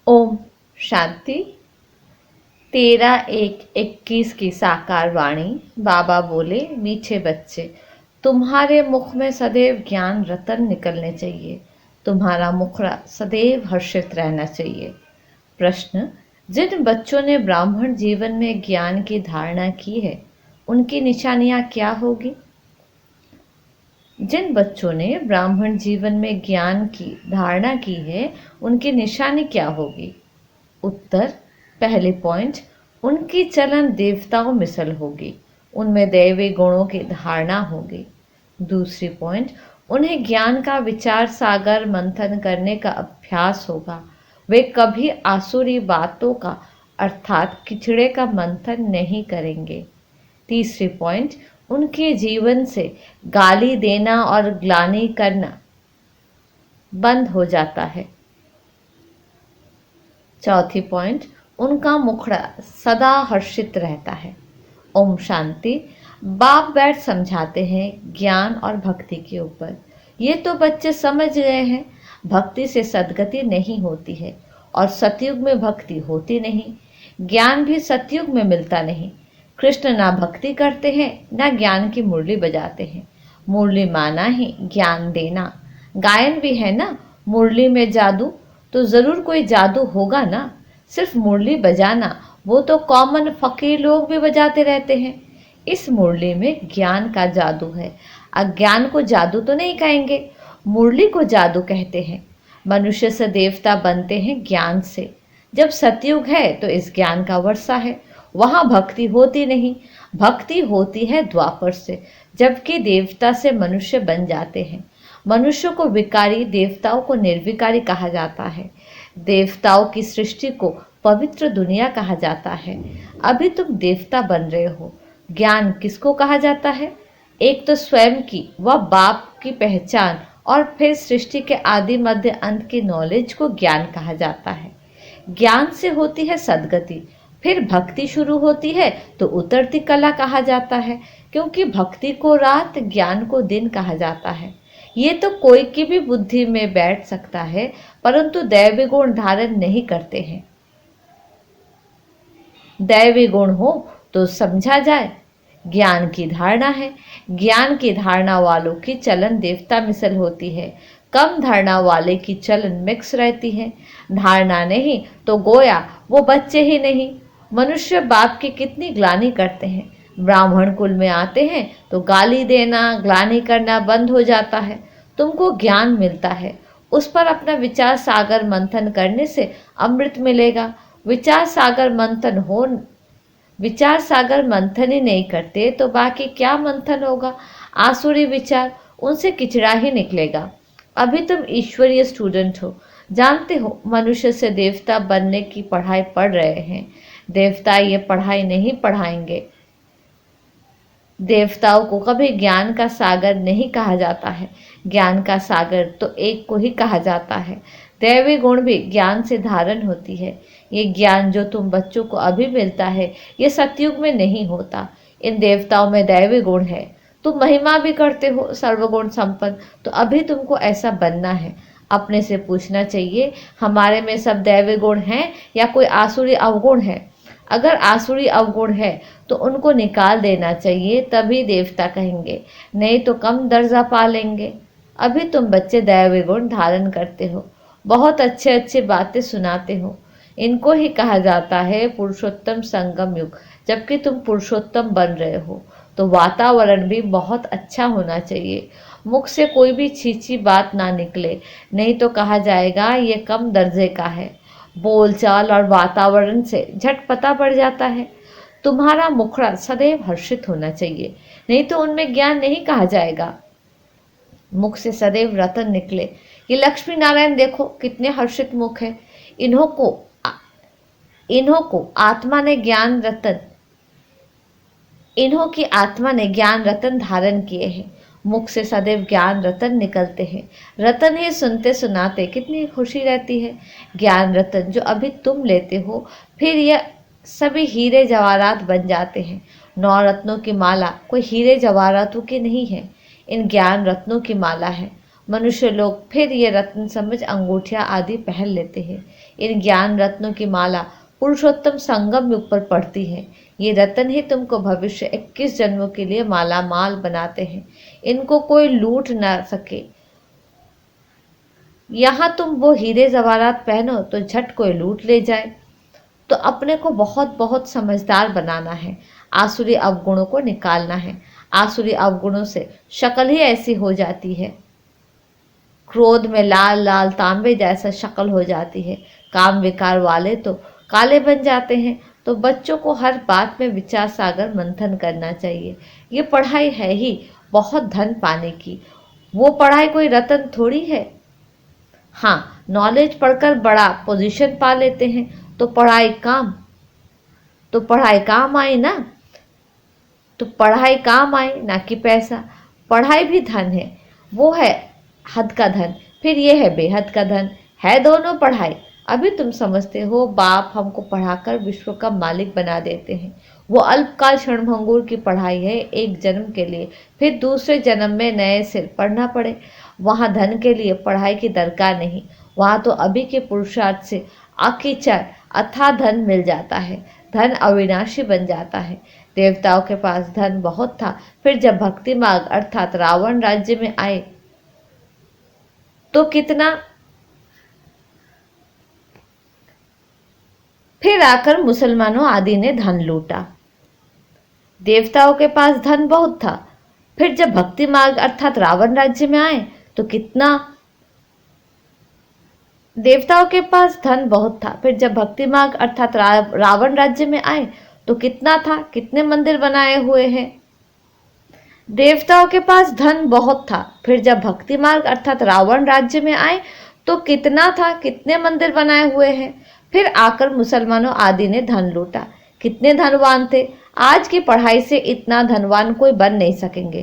ओम शांति। 13/1/21 की साकार वाणी। बाबा बोले, मीठे बच्चे, तुम्हारे मुख में सदैव ज्ञान रतन निकलने चाहिए। तुम्हारा मुखड़ा सदैव हर्षित रहना चाहिए। प्रश्न, जिन बच्चों ने ब्राह्मण जीवन में ज्ञान की धारणा की है, उनकी निशानियां क्या होगी? जिन बच्चों ने ब्राह्मण जीवन में ज्ञान की धारणा की है, उनकी निशानी क्या होगी? उत्तर, पहले पॉइंट, उनकी चलन देवताओं मिसल होगी, उनमें दैवी गुणों की धारणा होगी। दूसरी पॉइंट, उन्हें ज्ञान का विचार सागर मंथन करने का अभ्यास होगा। वे कभी आसुरी बातों का अर्थात किचड़े का मंथन नहीं करेंगे। तीसरी पॉइंट, उनके जीवन से गाली देना और ग्लानि करना बंद हो जाता है। चौथी पॉइंट, उनका मुखड़ा सदा हर्षित रहता है। ओम शांति। बाप बैठ समझाते हैं ज्ञान और भक्ति के ऊपर। ये तो बच्चे समझ गए हैं, भक्ति से सद्गति नहीं होती है और सतयुग में भक्ति होती नहीं। ज्ञान भी सतयुग में मिलता नहीं। कृष्ण ना भक्ति करते हैं ना ज्ञान की मुरली बजाते हैं। मुरली माना ही ज्ञान देना। गायन भी है ना, मुरली में जादू, तो जरूर कोई जादू होगा ना। सिर्फ मुरली बजाना वो तो कॉमन फकीर लोग भी बजाते रहते हैं। इस मुरली में ज्ञान का जादू है। अज्ञान को जादू तो नहीं कहेंगे, मुरली को जादू कहते हैं। मनुष्य से देवता बनते हैं ज्ञान से। जब सतयुग है तो इस ज्ञान का वर्षा है, वहां भक्ति होती नहीं। भक्ति होती है द्वापर से, जबकि देवता से मनुष्य बन जाते हैं। मनुष्य को विकारी, देवताओं को निर्विकारी कहा जाता है। देवताओं की सृष्टि को पवित्र दुनिया कहा जाता है। अभी तुम देवता बन रहे हो। ज्ञान किसको कहा जाता है? एक तो स्वयं की व बाप की पहचान, और फिर सृष्टि के आदि मध्य अंत की नॉलेज को ज्ञान कहा जाता है। ज्ञान से होती है सद्गति। फिर भक्ति शुरू होती है तो उतरती कला कहा जाता है, क्योंकि भक्ति को रात, ज्ञान को दिन कहा जाता है। ये तो कोई की भी बुद्धि में बैठ सकता है, परंतु दैवी गुण धारण नहीं करते हैं। दैवी गुण हो तो समझा जाए। ज्ञान की धारणा है। ज्ञान की धारणा वालों की चलन देवता मिसल होती है। कम धारणा वाले की चलन मिक्स रहती है। धारणा नहीं तो गोया वो बच्चे ही नहीं। मनुष्य बाप की कितनी ग्लानि करते हैं। ब्राह्मण कुल में आते हैं तो गाली देना, ग्लानि करना बंद हो जाता है। तुमको ज्ञान मिलता है, उस पर अपना विचार सागर मंथन करने से अमृत मिलेगा। विचार सागर मंथन ही नहीं करते तो बाकी क्या मंथन होगा? आसुरी विचार, उनसे किचड़ा ही निकलेगा। अभी तुम ईश्वरीय स्टूडेंट हो, जानते हो मनुष्य से देवता बनने की पढ़ाई पढ़ रहे हैं। देवता ये पढ़ाई नहीं पढ़ाएंगे। देवताओं को कभी ज्ञान का सागर नहीं कहा जाता है। ज्ञान का सागर तो एक को ही कहा जाता है। दैवी गुण भी ज्ञान से धारण होती है। ये ज्ञान जो तुम बच्चों को अभी मिलता है, ये सतयुग में नहीं होता। इन देवताओं में दैवी गुण है। तुम महिमा भी करते हो सर्वगुण संपन्न, तो अभी तुमको ऐसा बनना है। अपने से पूछना चाहिए, हमारे में सब दैवी गुण हैं या कोई आसुरी अवगुण है? अगर आसुरी अवगुण है तो उनको निकाल देना चाहिए, तभी देवता कहेंगे, नहीं तो कम दर्जा पा लेंगे। अभी तुम बच्चे दैवी गुण धारण करते हो, बहुत अच्छे अच्छे बातें सुनाते हो। इनको ही कहा जाता है पुरुषोत्तम संगम युग। जबकि तुम पुरुषोत्तम बन रहे हो तो वातावरण भी बहुत अच्छा होना चाहिए। मुख से कोई भी छीछी बात ना निकले, नहीं तो कहा जाएगा ये कम दर्जे का है। बोलचाल और वातावरण से झट पता पड़ जाता है। तुम्हारा मुखड़ा सदैव हर्षित होना चाहिए, नहीं तो उनमें ज्ञान नहीं कहा जाएगा। मुख से सदैव रतन निकले। ये लक्ष्मी नारायण देखो कितने हर्षित मुख है। इन्हों को आत्मा ने ज्ञान रतन इन्हों की आत्मा ने ज्ञान रतन धारण किए हैं। मुख से सदैव ज्ञान रतन निकलते हैं। रतन ही सुनते सुनाते कितनी खुशी रहती है। ज्ञान रतन जो अभी तुम लेते हो, फिर यह सभी हीरे जवाहरात बन जाते हैं। 9 रत्नों की माला कोई हीरे जवाहरातों की नहीं है, इन ज्ञान रत्नों की माला है। मनुष्य लोग फिर ये रत्न समझ अंगूठियां आदि पहन लेते हैं। इन ज्ञान रत्नों की माला पुरुषोत्तम संगम युग पर पड़ती है। ये रत्न ही तुमको भविष्य 21 जन्मों के लिए माला माल बनाते हैं। इनको कोई लूट ना सके। यहाँ तुम वो हीरे जवाहरात पहनो तो झट कोई लूट ले जाए। तो अपने को बहुत बहुत समझदार बनाना है, आसुरी अवगुणों को निकालना है। आसुरी अवगुणों से शक्ल ही ऐसी हो जाती है, क्रोध में लाल लाल तांबे जैसा शक्ल हो जाती है। काम विकार वाले तो काले बन जाते हैं। तो बच्चों को हर बात में विचार सागर मंथन करना चाहिए। ये पढ़ाई है ही बहुत धन पाने की, वो पढ़ाई कोई रतन थोड़ी है। हाँ, नॉलेज पढ़कर बड़ा पोजीशन पा लेते हैं तो पढ़ाई काम आई ना, तो पढ़ाई काम आई ना कि पैसा। पढ़ाई भी धन है, वो है हद का धन, फिर ये है बेहद का धन, है दोनों पढ़ाई। अभी तुम समझते हो बाप हमको पढ़ाकर विश्व का मालिक बना देते हैं। वो अल्पकाल क्षणभंगुर की पढ़ाई है, एक जन्म के लिए, फिर दूसरे जन्म में नए से पढ़ना पड़े। वहाँ धन के लिए पढ़ाई की दरकार नहीं, वहाँ तो अभी के पुरुषार्थ से अकीचर अथाह धन मिल जाता है। धन अविनाशी बन जाता है। देवताओं के पास धन बहुत था, फिर जब भक्ति मार्ग अर्थात रावण राज्य में आए तो कितना, फिर आकर मुसलमानों आदि ने धन लूटा। देवताओं के पास धन बहुत था, फिर जब भक्ति मार्ग अर्थात रावण राज्य में आए तो कितना, देवताओं के पास धन बहुत था, फिर जब भक्ति मार्ग अर्थात रावण राज्य में आए तो कितना था, कितने मंदिर बनाए हुए हैं। देवताओं के पास धन बहुत था, फिर जब भक्ति मार्ग अर्थात रावण राज्य में आए तो कितना था, कितने मंदिर बनाए हुए हैं। फिर आकर मुसलमानों आदि ने धन लूटा, कितने धनवान थे। आज की पढ़ाई से इतना धनवान कोई बन नहीं सकेंगे।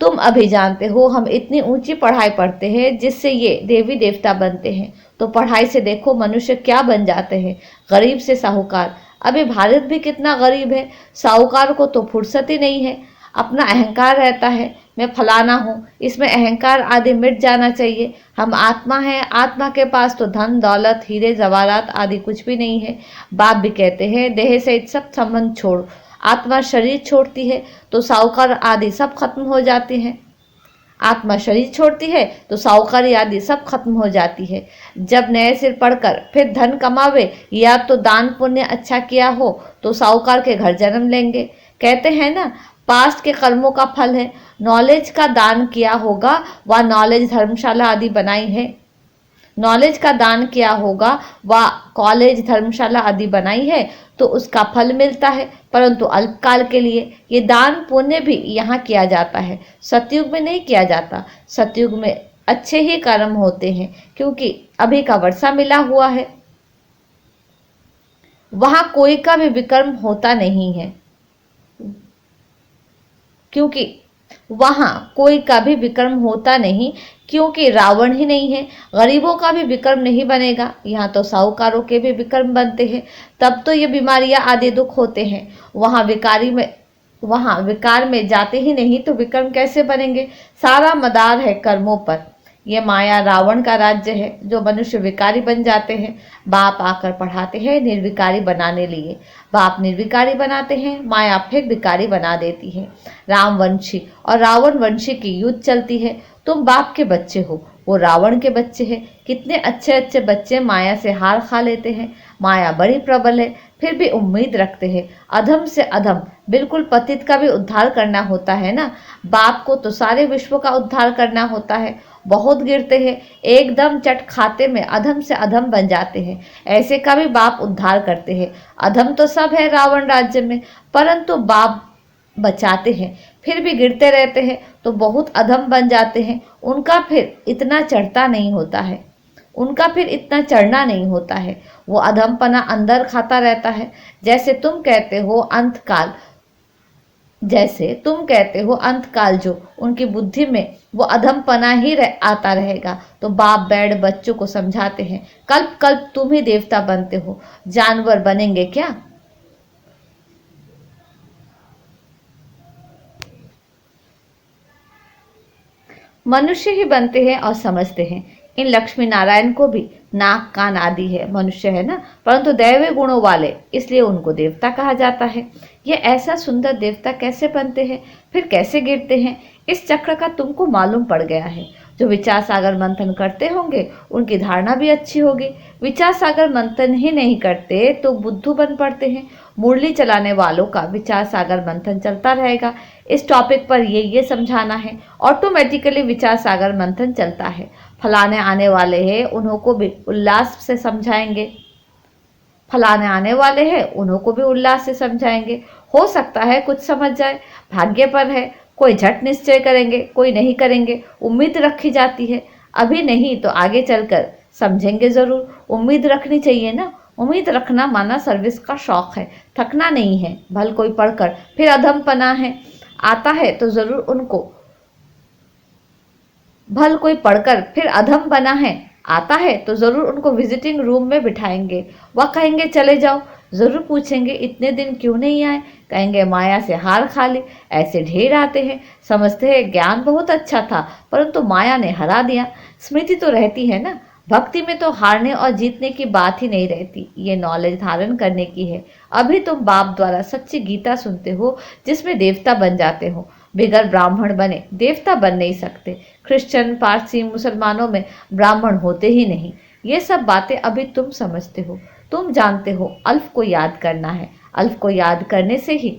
तुम अभी जानते हो हम इतनी ऊंची पढ़ाई पढ़ते हैं जिससे ये देवी देवता बनते हैं, तो पढ़ाई से देखो मनुष्य क्या बन जाते हैं, गरीब से साहूकार। अभी भारत भी कितना गरीब है, साहूकार को तो फुर्सत ही नहीं है। अपना अहंकार रहता है, मैं फलाना हूँ, इसमें अहंकार आदि मिट जाना चाहिए। हम आत्मा हैं, आत्मा के पास तो धन दौलत हीरे जवाहरात आदि कुछ भी नहीं है। बाप भी कहते हैं देह से सब संबंध छोड़ो। आत्मा शरीर छोड़ती है तो साहूकार आदि सब खत्म हो जाते हैं। आत्मा शरीर छोड़ती है तो साहूकारी आदि सब खत्म हो जाती है। जब नए सिर पढ़कर फिर धन कमावे या तो दान पुण्य अच्छा किया हो तो साहूकार के घर जन्म लेंगे। कहते हैं ना, पास्ट के कर्मों का फल है। नॉलेज का दान किया होगा व नॉलेज धर्मशाला आदि बनाई है, नॉलेज का दान किया होगा व कॉलेज धर्मशाला आदि बनाई है तो उसका फल मिलता है, परंतु अल्पकाल के लिए। ये दान पुण्य भी यहाँ किया जाता है, सतयुग में नहीं किया जाता। सतयुग में अच्छे ही कर्म होते हैं क्योंकि अभी का वर्षा मिला हुआ है, वहाँ कोई का भी विकर्म होता नहीं है, क्योंकि वहां कोई का भी विक्रम होता नहीं, क्योंकि रावण ही नहीं है। गरीबों का भी विक्रम नहीं बनेगा, यहाँ तो साहूकारों के भी विक्रम बनते हैं, तब तो ये बीमारियां आदि दुख होते हैं। वहां विकार में जाते ही नहीं तो विक्रम कैसे बनेंगे। सारा मदार है कर्मों पर। ये माया रावण का राज्य है, जो मनुष्य विकारी बन जाते हैं। बाप आकर पढ़ाते हैं निर्विकारी बनाने लिए। बाप निर्विकारी बनाते हैं, माया फिर विकारी बना देती है। रामवंशी और रावण वंशी की युद्ध चलती है। तुम बाप के बच्चे हो, वो रावण के बच्चे हैं। कितने अच्छे अच्छे बच्चे माया से हार खा लेते हैं। माया बड़ी प्रबल है, फिर भी उम्मीद रखते हैं। अधम से अधम बिल्कुल पतित का भी उद्धार करना होता है ना। बाप को तो सारे विश्व का उद्धार करना होता है। बहुत गिरते हैं, एकदम चट खाते में अधम से अधम बन जाते हैं, ऐसे का भी बाप उद्धार करते हैं। अधम तो सब है रावण राज्य में, परंतु बाप बचाते हैं, फिर भी गिरते रहते हैं तो बहुत अधम बन जाते हैं। उनका फिर इतना चढ़ता नहीं होता है, उनका फिर इतना चढ़ना नहीं होता है। वो अधमपना अंदर खाता रहता है। जैसे तुम कहते हो अंतकाल, जो उनकी बुद्धि में वो अधमपना ही आता रहेगा। तो बाप बैठ बच्चों को समझाते हैं, कल्प कल्प तुम ही देवता बनते हो, जानवर बनेंगे क्या। मनुष्य ही बनते हैं और समझते हैं। इन लक्ष्मी नारायण को भी नाक कान आदि है, मनुष्य है ना, परंतु दैवी गुणों वाले, इसलिए उनको देवता कहा जाता है। ये ऐसा सुंदर देवता कैसे बनते हैं, फिर कैसे गिरते हैं, इस चक्र का तुमको मालूम पड़ गया है। जो विचार सागर मंथन करते होंगे उनकी धारणा भी अच्छी होगी। विचार सागर मंथन ही नहीं करते तो बुद्धू बन पड़ते हैं। मुरली चलाने वालों का विचार सागर मंथन चलता रहेगा। इस टॉपिक पर ये समझाना है, ऑटोमेटिकली विचार सागर मंथन चलता है। फलाने आने वाले हैं उन्हों को भी उल्लास से समझाएंगे, फलाने आने वाले हैं उन्हों को भी उल्लास से समझाएंगे। हो सकता है कुछ समझ जाए, भाग्य पर है। कोई झट निश्चय करेंगे, कोई नहीं करेंगे, उम्मीद रखी जाती है। अभी नहीं तो आगे चलकर समझेंगे जरूर। उम्मीद रखनी चाहिए ना। उम्मीद रखना माना सर्विस का शौक है, थकना नहीं है। भल कोई पढ़कर फिर अधमपना है आता है तो जरूर उनको, भल कोई पढ़कर फिर अधम बना है आता है तो जरूर उनको विजिटिंग रूम में बिठाएंगे। वह कहेंगे चले जाओ। जरूर पूछेंगे इतने दिन क्यों नहीं आए, कहेंगे माया से हार खा ली। ऐसे ढेर आते हैं, समझते हैं ज्ञान बहुत अच्छा था परंतु माया ने हरा दिया। स्मृति तो रहती है ना। भक्ति में तो हारने और जीतने की बात ही नहीं रहती, ये नॉलेज धारण करने की है। अभी तुम बाप द्वारा सच्ची गीता सुनते हो जिसमें देवता बन जाते हो। बिगर ब्राह्मण बने देवता बन नहीं सकते। क्रिश्चियन, पारसी, मुसलमानों में ब्राह्मण होते ही नहीं। ये सब बातें अभी तुम समझते हो, तुम जानते हो। अल्फ को याद करना है। अल्फ को याद करने से ही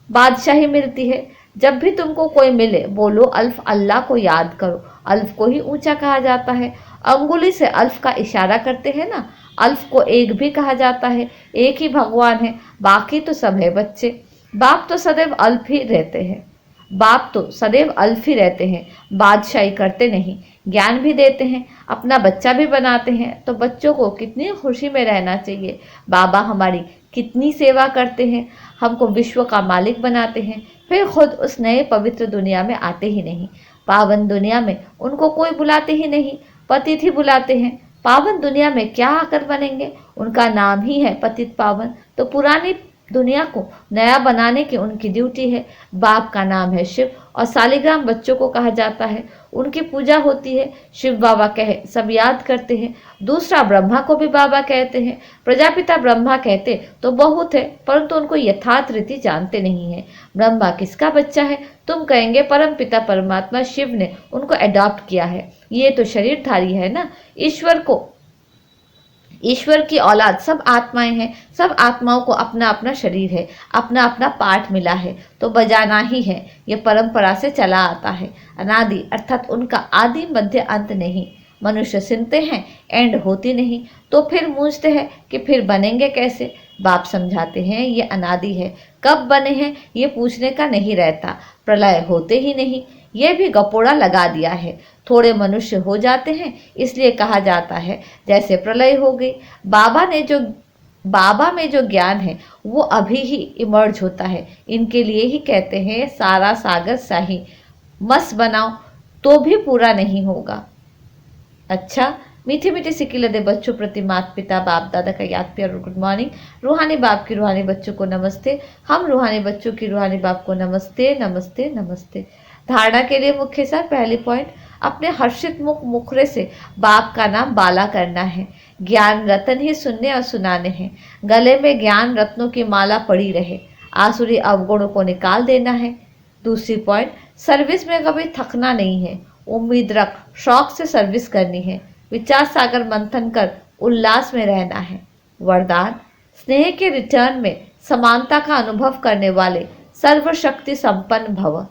बादशाही मिलती है। जब भी तुमको कोई मिले बोलो अल्फ अल्लाह को याद करो। अल्फ को ही ऊंचा कहा जाता है। अंगुली से अल्फ का इशारा करते हैं ना। अल्फ को एक भी कहा जाता है। एक ही भगवान है, बाकी तो सब है बच्चे। बाप तो सदैव अल्फ ही रहते हैं। बाप तो सदैव अल्फ ही रहते हैं, बादशाही करते नहीं। ज्ञान भी देते हैं, अपना बच्चा भी बनाते हैं। तो बच्चों को कितनी खुशी में रहना चाहिए। बाबा हमारी कितनी सेवा करते हैं, हमको विश्व का मालिक बनाते हैं, फिर खुद उस नए पवित्र दुनिया में आते ही नहीं। पावन दुनिया में उनको कोई बुलाते ही नहीं, पतित ही बुलाते हैं। पावन दुनिया में क्या आकर बनेंगे, उनका नाम ही है पतित पावन। तो पुरानी दुनिया को नया बनाने की उनकी ड्यूटी है। बाप का नाम है शिव और सालिग्राम बच्चों को कहा जाता है। उनकी पूजा होती है। शिव बाबा कहे सब याद करते हैं। दूसरा ब्रह्मा को भी बाबा कहते हैं। प्रजापिता ब्रह्मा कहते तो बहुत है परंतु उनको यथार्थ रीति जानते नहीं है। ब्रह्मा किसका बच्चा है, तुम कहेंगे परम पिता परमात्मा शिव ने उनको अडॉप्ट किया है। ये तो शरीरधारी है ना। ईश्वर की औलाद सब आत्माएं हैं। सब आत्माओं को अपना अपना शरीर है, अपना अपना पार्ट मिला है तो बजाना ही है। ये परंपरा से चला आता है। अनादि अर्थात उनका आदि मध्य अंत नहीं। मनुष्य सुनते हैं, एंड होती नहीं, तो फिर पूछते हैं कि फिर बनेंगे कैसे। बाप समझाते हैं ये अनादि है, कब बने हैं ये पूछने का नहीं रहता। प्रलय होते ही नहीं, ये भी गपोड़ा लगा दिया है। थोड़े मनुष्य हो जाते हैं इसलिए कहा जाता है जैसे प्रलय हो गई। बाबा में जो ज्ञान है वो अभी ही इमर्ज होता है। इनके लिए ही कहते हैं सारा सागर शाही, मस बनाओ तो भी पूरा नहीं होगा। अच्छा, मीठे मीठे सिक्के दे बच्चों प्रति माता पिता बाप दादा का याद प्यार और गुड मॉर्निंग। रूहानी बाप की रूहानी बच्चों को नमस्ते। हम रूहानी बच्चों की रूहानी बाप को नमस्ते नमस्ते नमस्ते। धारणा के लिए मुख्य सार, पहली पॉइंट, अपने हर्षित मुखरे से बाप का नाम बाला करना है। ज्ञान रत्न ही सुनने और सुनाने हैं। गले में ज्ञान रत्नों की माला पड़ी रहे। आसुरी अवगुणों को निकाल देना है। दूसरी पॉइंट, सर्विस में कभी थकना नहीं है। उम्मीद रख, शौक से सर्विस करनी है। विचार सागर मंथन कर उल्लास में रहना है। वरदान, स्नेह के रिटर्न में समानता का अनुभव करने वाले सर्वशक्ति संपन्न भव।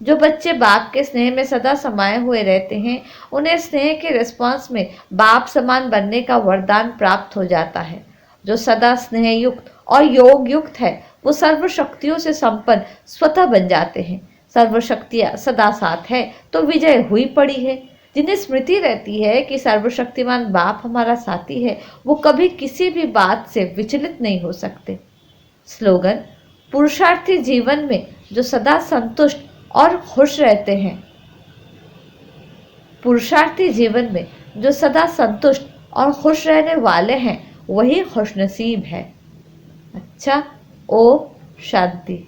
जो बच्चे बाप के स्नेह में सदा समाये हुए रहते हैं उन्हें स्नेह के रिस्पॉन्स में बाप समान बनने का वरदान प्राप्त हो जाता है। जो सदा स्नेह युक्त और योग युक्त है वो सर्वशक्तियों से संपन्न स्वतः बन जाते हैं। सर्वशक्तियाँ सदा साथ है तो विजय हुई पड़ी है। जिन्हें स्मृति रहती है कि सर्वशक्तिमान बाप हमारा साथी है वो कभी किसी भी बात से विचलित नहीं हो सकते। स्लोगन, पुरुषार्थी जीवन में जो सदा संतुष्ट और खुश रहते हैं, पुरुषार्थी जीवन में जो सदा संतुष्ट और खुश रहने वाले हैं वही खुशनसीब है। अच्छा, ओम शांति।